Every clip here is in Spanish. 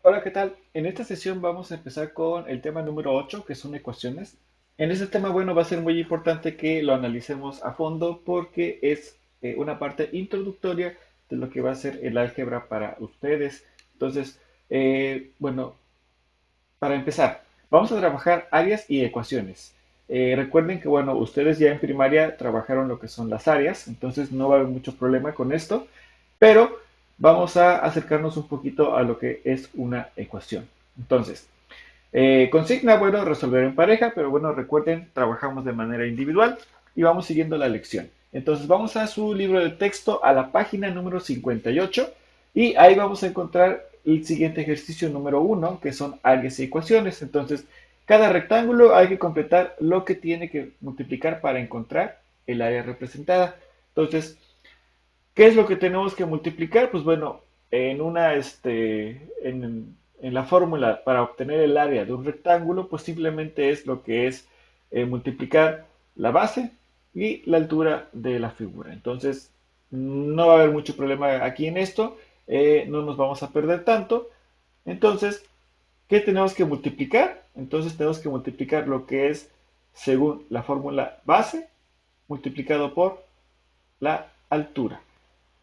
Hola, ¿qué tal? En esta sesión vamos a empezar con el tema número 8, que son ecuaciones. En este tema, bueno, va a ser muy importante que lo analicemos a fondo porque es una parte introductoria de lo que va a ser el álgebra para ustedes. Entonces, bueno, para empezar, vamos a trabajar áreas y ecuaciones. Recuerden que, bueno, ustedes ya en primaria trabajaron lo que son las áreas, entonces no va a haber mucho problema con esto, pero vamos a acercarnos un poquito a lo que es una ecuación. Entonces, consigna, bueno, resolver en pareja, pero bueno, recuerden, trabajamos de manera individual y vamos siguiendo la lección. Entonces, vamos a su libro de texto, a la página número 58, y ahí vamos a encontrar el siguiente ejercicio número 1, que son áreas y ecuaciones. Entonces, cada rectángulo hay que completar lo que tiene que multiplicar para encontrar el área representada. Entonces, ¿qué es lo que tenemos que multiplicar? Pues bueno, en la fórmula para obtener el área de un rectángulo, pues simplemente es lo que es multiplicar la base y la altura de la figura. Entonces, no va a haber mucho problema aquí en esto, no nos vamos a perder tanto. Entonces, ¿qué tenemos que multiplicar? Entonces tenemos que multiplicar lo que es según la fórmula base multiplicado por la altura.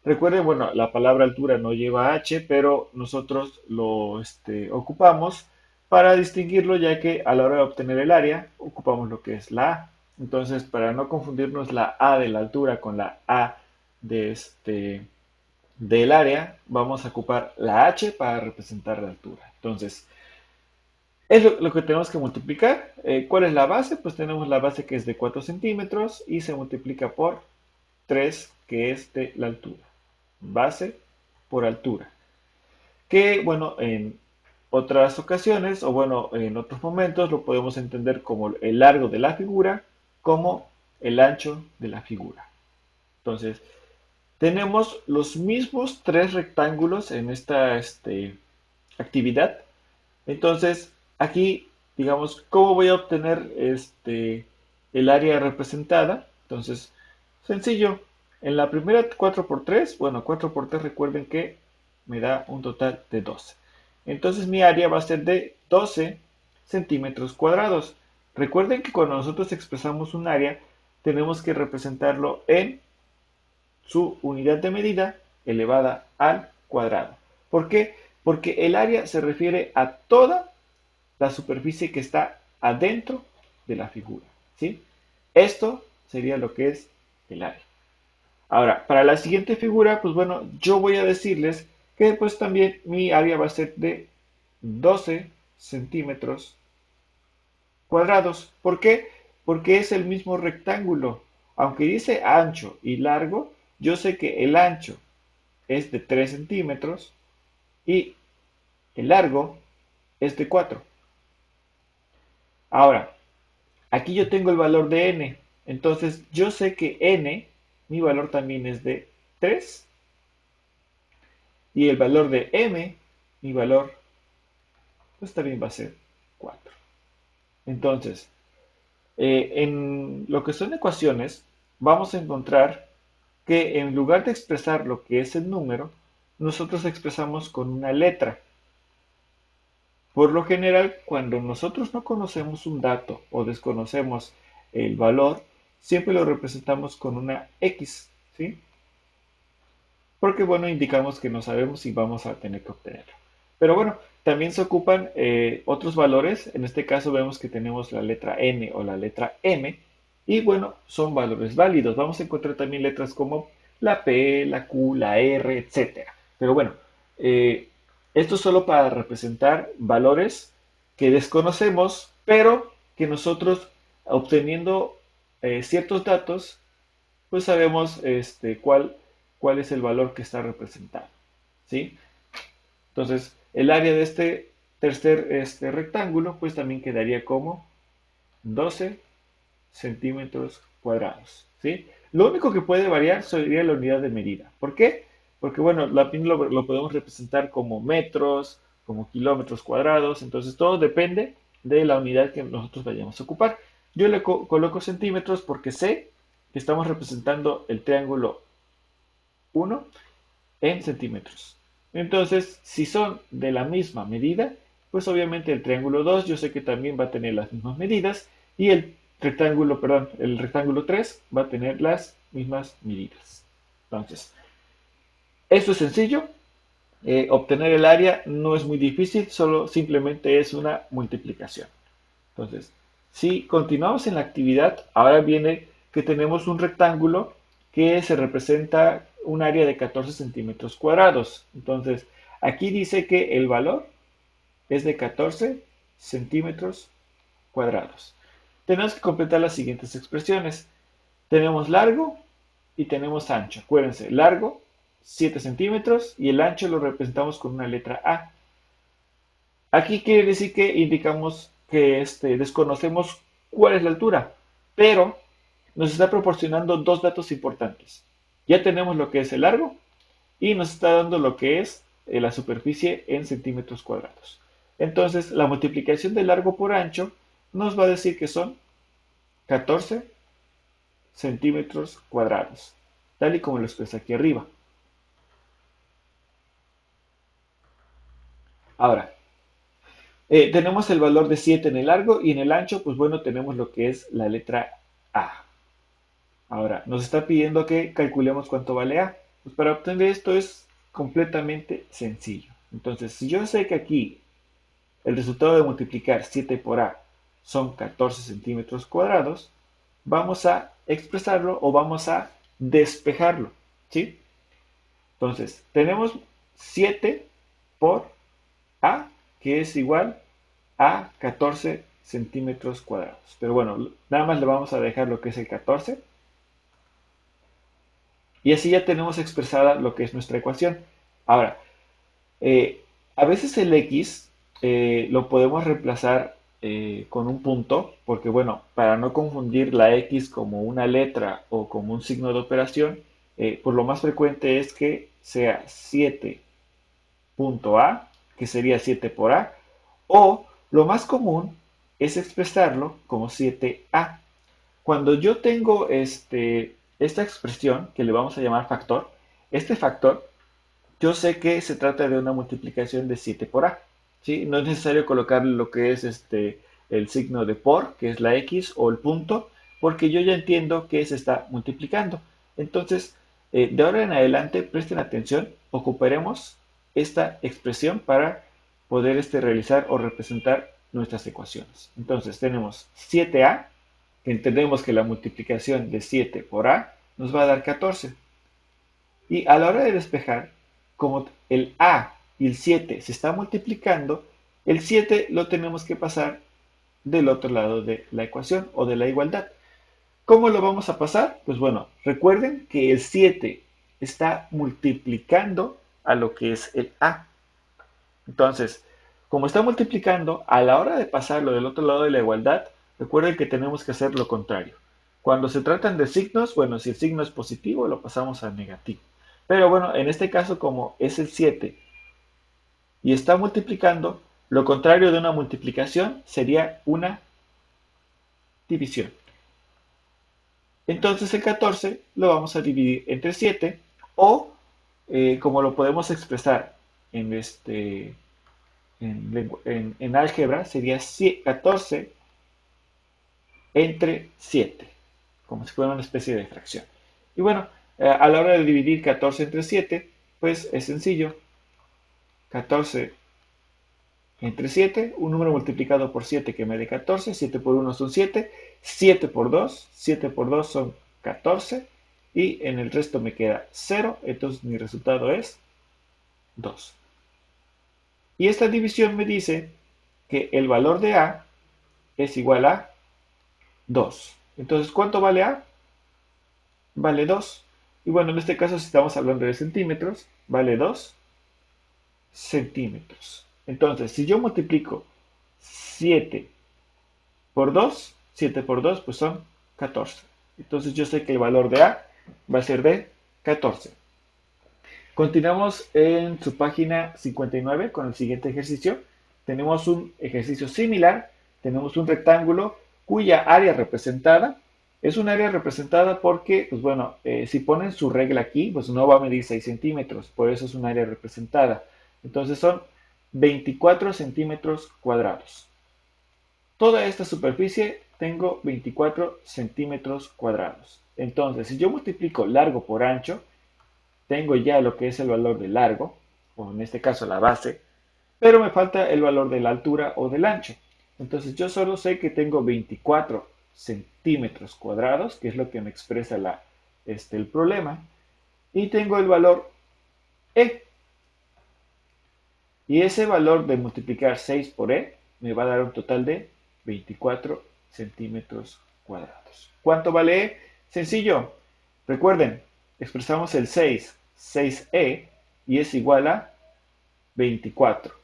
Recuerden, bueno, la palabra altura no lleva h, pero nosotros lo ocupamos para distinguirlo, ya que a la hora de obtener el área ocupamos lo que es la a. Entonces, para no confundirnos la a de la altura con la a de del área, vamos a ocupar la h para representar la altura. Entonces, es lo que tenemos que multiplicar. ¿Cuál es la base? Pues tenemos la base que es de 4 centímetros y se multiplica por 3, que es de la altura. Base por altura. Que, bueno, en otras ocasiones, o bueno, en otros momentos, lo podemos entender como el largo de la figura, como el ancho de la figura. Entonces, tenemos los mismos tres rectángulos en esta actividad. Entonces, aquí, digamos, ¿cómo voy a obtener el área representada? Entonces, sencillo. En la primera 4 por 3, bueno, 4 por 3 recuerden que me da un total de 12. Entonces mi área va a ser de 12 centímetros cuadrados. Recuerden que cuando nosotros expresamos un área, tenemos que representarlo en su unidad de medida elevada al cuadrado. ¿Por qué? Porque el área se refiere a toda la superficie que está adentro de la figura. ¿Sí? Esto sería lo que es el área. Ahora, para la siguiente figura, pues bueno, yo voy a decirles que pues también mi área va a ser de 12 centímetros cuadrados. ¿Por qué? Porque es el mismo rectángulo. Aunque dice ancho y largo, yo sé que el ancho es de 3 centímetros y el largo es de 4. Ahora, aquí yo tengo el valor de n. Entonces, yo sé que n, mi valor también es de 3. Y el valor de m, mi valor, pues también va a ser 4. Entonces, en lo que son ecuaciones, vamos a encontrar que en lugar de expresar lo que es el número, nosotros expresamos con una letra. Por lo general, cuando nosotros no conocemos un dato o desconocemos el valor, siempre lo representamos con una X, ¿sí? Porque, bueno, indicamos que no sabemos si vamos a tener que obtenerlo. Pero bueno, también se ocupan otros valores. En este caso vemos que tenemos la letra N o la letra M. Y bueno, son valores válidos. Vamos a encontrar también letras como la P, la Q, la R, etcétera. Pero bueno, eh, esto es solo para representar valores que desconocemos, pero que nosotros obteniendo ciertos datos pues sabemos cuál es el valor que está representado. ¿Sí? Entonces, el área de este tercer rectángulo, pues también quedaría como 12 centímetros cuadrados. ¿Sí? Lo único que puede variar sería la unidad de medida. ¿Por qué? Porque, bueno, lo podemos representar como metros, como kilómetros cuadrados, entonces todo depende de la unidad que nosotros vayamos a ocupar. Yo le coloco centímetros porque sé que estamos representando el triángulo 1 en centímetros. Entonces, si son de la misma medida, pues obviamente el triángulo 2 yo sé que también va a tener las mismas medidas y el rectángulo, perdón, el rectángulo 3 va a tener las mismas medidas. Entonces, esto es sencillo. Obtener el área no es muy difícil, solo simplemente es una multiplicación. Entonces, si continuamos en la actividad, ahora viene que tenemos un rectángulo que se representa un área de 14 centímetros cuadrados. Entonces, aquí dice que el valor es de 14 centímetros cuadrados. Tenemos que completar las siguientes expresiones. Tenemos largo y tenemos ancho. Acuérdense, largo 7 centímetros y el ancho lo representamos con una letra A. Aquí quiere decir que indicamos que desconocemos cuál es la altura, pero nos está proporcionando dos datos importantes. Ya tenemos lo que es el largo y nos está dando lo que es la superficie en centímetros cuadrados. Entonces, la multiplicación de largo por ancho nos va a decir que son 14 centímetros cuadrados, tal y como lo expresa aquí arriba. Ahora, tenemos el valor de 7 en el largo y en el ancho, pues bueno, tenemos lo que es la letra A. Ahora, nos está pidiendo que calculemos cuánto vale A. Pues para obtener esto es completamente sencillo. Entonces, si yo sé que aquí el resultado de multiplicar 7 por A son 14 centímetros cuadrados, vamos a expresarlo o vamos a despejarlo, ¿sí? Entonces, tenemos 7 por A, que es igual a 14 centímetros cuadrados. Pero bueno, nada más le vamos a dejar lo que es el 14. Y así ya tenemos expresada lo que es nuestra ecuación. Ahora, a veces el x lo podemos reemplazar con un punto, porque bueno, para no confundir la x como una letra o como un signo de operación, pues lo más frecuente es que sea 7.a, que sería 7 por a, o lo más común es expresarlo como 7a. Cuando yo tengo esta expresión, que le vamos a llamar factor, este factor, yo sé que se trata de una multiplicación de 7 por a. ¿Sí? No es necesario colocar lo que es el signo de por, que es la x, o el punto, porque yo ya entiendo que se está multiplicando. Entonces, de ahora en adelante, presten atención, ocuparemos esta expresión para poder realizar o representar nuestras ecuaciones. Entonces, tenemos 7a, que entendemos que la multiplicación de 7 por a nos va a dar 14. Y a la hora de despejar, como el a y el 7 se está multiplicando, el 7 lo tenemos que pasar del otro lado de la ecuación o de la igualdad. ¿Cómo lo vamos a pasar? Pues bueno, recuerden que el 7 está multiplicando a lo que es el a. Entonces, como está multiplicando, a la hora de pasarlo del otro lado de la igualdad, recuerden que tenemos que hacer lo contrario. Cuando se tratan de signos, bueno, si el signo es positivo, lo pasamos a negativo. Pero bueno, en este caso, como es el 7 y está multiplicando, lo contrario de una multiplicación sería una división. Entonces el 14 lo vamos a dividir entre 7 o, como lo podemos expresar en, en álgebra, sería 14 entre 7, como si fuera una especie de fracción. Y bueno, a la hora de dividir 14 entre 7, pues es sencillo. 14 entre 7, un número multiplicado por 7 que me dé 14, 7 por 1 son 7, 7 por 2 son 14 y en el resto me queda 0, entonces mi resultado es 2. Y esta división me dice que el valor de A es igual a 2. Entonces, ¿cuánto vale A? Vale 2. Y bueno, en este caso, si estamos hablando de centímetros, vale 2 centímetros. Entonces, si yo multiplico 7 por 2, 7 por 2, pues son 14. Entonces, yo sé que el valor de A va a ser de 14. Continuamos en su página 59 con el siguiente ejercicio. Tenemos un ejercicio similar. Tenemos un rectángulo cuya área representada Es un área representada porque, pues bueno, si ponen su regla aquí, pues no va a medir 6 centímetros, por eso es un área representada. Entonces son 24 centímetros cuadrados. Toda esta superficie tengo 24 centímetros cuadrados. Entonces, si yo multiplico largo por ancho, tengo ya lo que es el valor de largo, o en este caso la base, pero me falta el valor de la altura o del ancho. Entonces yo solo sé que tengo 24 centímetros cuadrados, que es lo que me expresa el problema, y tengo el valor E. Y ese valor de multiplicar 6 por E me va a dar un total de 24 centímetros cuadrados. ¿Cuánto vale E? Sencillo. Recuerden, expresamos el 6, 6E, y es igual a 24.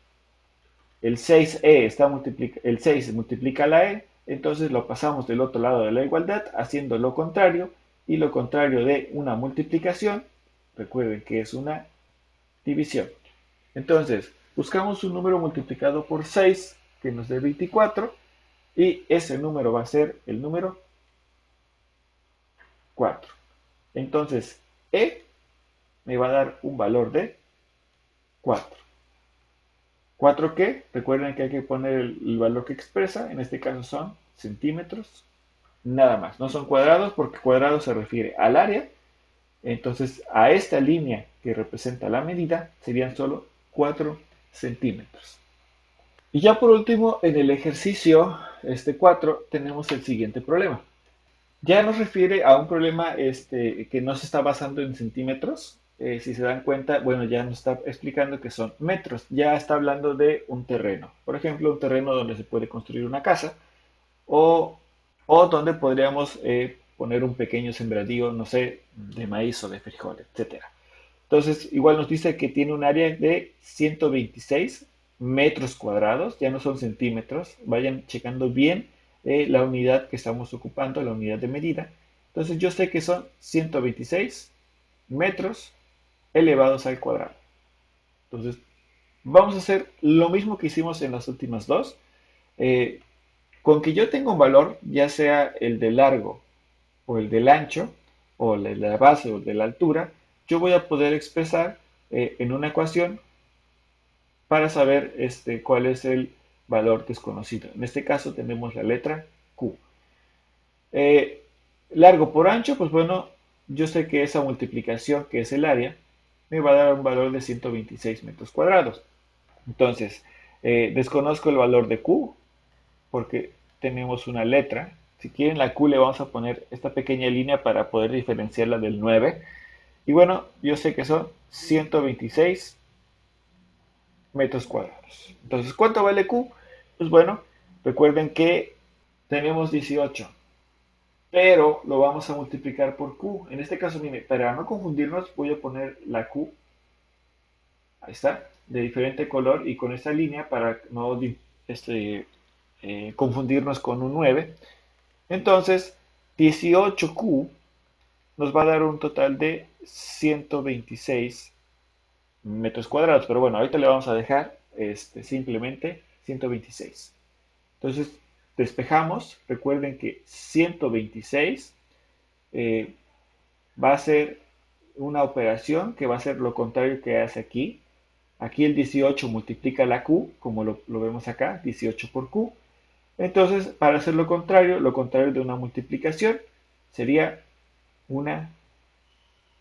El 6e el 6 multiplica la e, entonces lo pasamos del otro lado de la igualdad haciendo lo contrario, y lo contrario de una multiplicación, recuerden que es una división. Entonces, buscamos un número multiplicado por 6 que nos dé 24, y ese número va a ser el número 4. Entonces, e me va a dar un valor de 4. ¿4 qué? Recuerden que hay que poner el valor que expresa, en este caso son centímetros, nada más. No son cuadrados porque cuadrado se refiere al área, entonces a esta línea que representa la medida serían solo 4 centímetros. Y ya por último, en el ejercicio 4 tenemos el siguiente problema. Ya nos refiere a un problema que no se está basando en centímetros. Si se dan cuenta, bueno, ya nos está explicando que son metros. Ya está hablando de un terreno. Por ejemplo, un terreno donde se puede construir una casa, o, o donde podríamos poner un pequeño sembradío, no sé, de maíz o de frijol, etcétera. Entonces, igual nos dice que tiene un área de 126 metros cuadrados, ya no son centímetros. Vayan checando bien la unidad que estamos ocupando, la unidad de medida. Entonces, yo sé que son 126 metros elevados al cuadrado. Entonces, vamos a hacer lo mismo que hicimos en las últimas dos. Eh, con que yo tenga un valor, ya sea el de largo o el del ancho, o el de la base o el de la altura, yo voy a poder expresar en una ecuación para saber cuál es el valor desconocido. En este caso tenemos la letra Q. Eh, Largo por ancho, pues bueno, yo sé que esa multiplicación, que es el área, me va a dar un valor de 126 metros cuadrados. Entonces, desconozco el valor de Q porque tenemos una letra. Si quieren la Q le vamos a poner esta pequeña línea para poder diferenciarla del 9. Y bueno, yo sé que son 126 metros cuadrados. Entonces, ¿cuánto vale Q? Pues bueno, recuerden que tenemos 18, pero lo vamos a multiplicar por Q. En este caso, mire, para no confundirnos, voy a poner la Q, ahí está, de diferente color y con esta línea para no confundirnos con un 9. Entonces, 18Q nos va a dar un total de 126 metros cuadrados. Pero bueno, ahorita le vamos a dejar simplemente 126. Entonces, despejamos. Recuerden que 126 eh, va a ser una operación que va a ser lo contrario que hace aquí. Aquí el 18 multiplica la Q, como lo vemos acá, 18 por Q. Entonces, para hacer lo contrario de una multiplicación, sería una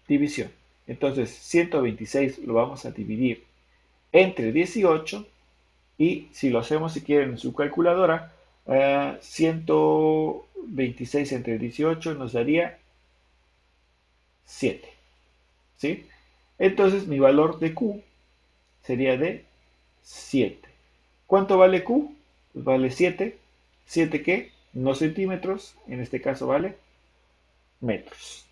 división. Entonces, 126 lo vamos a dividir entre 18, y si lo hacemos, si quieren, en su calculadora, 126 entre 18 nos daría 7. ¿Sí? Entonces, mi valor de Q sería de 7. ¿Cuánto vale Q? Pues vale 7. ¿7 qué? No centímetros, en este caso vale metros.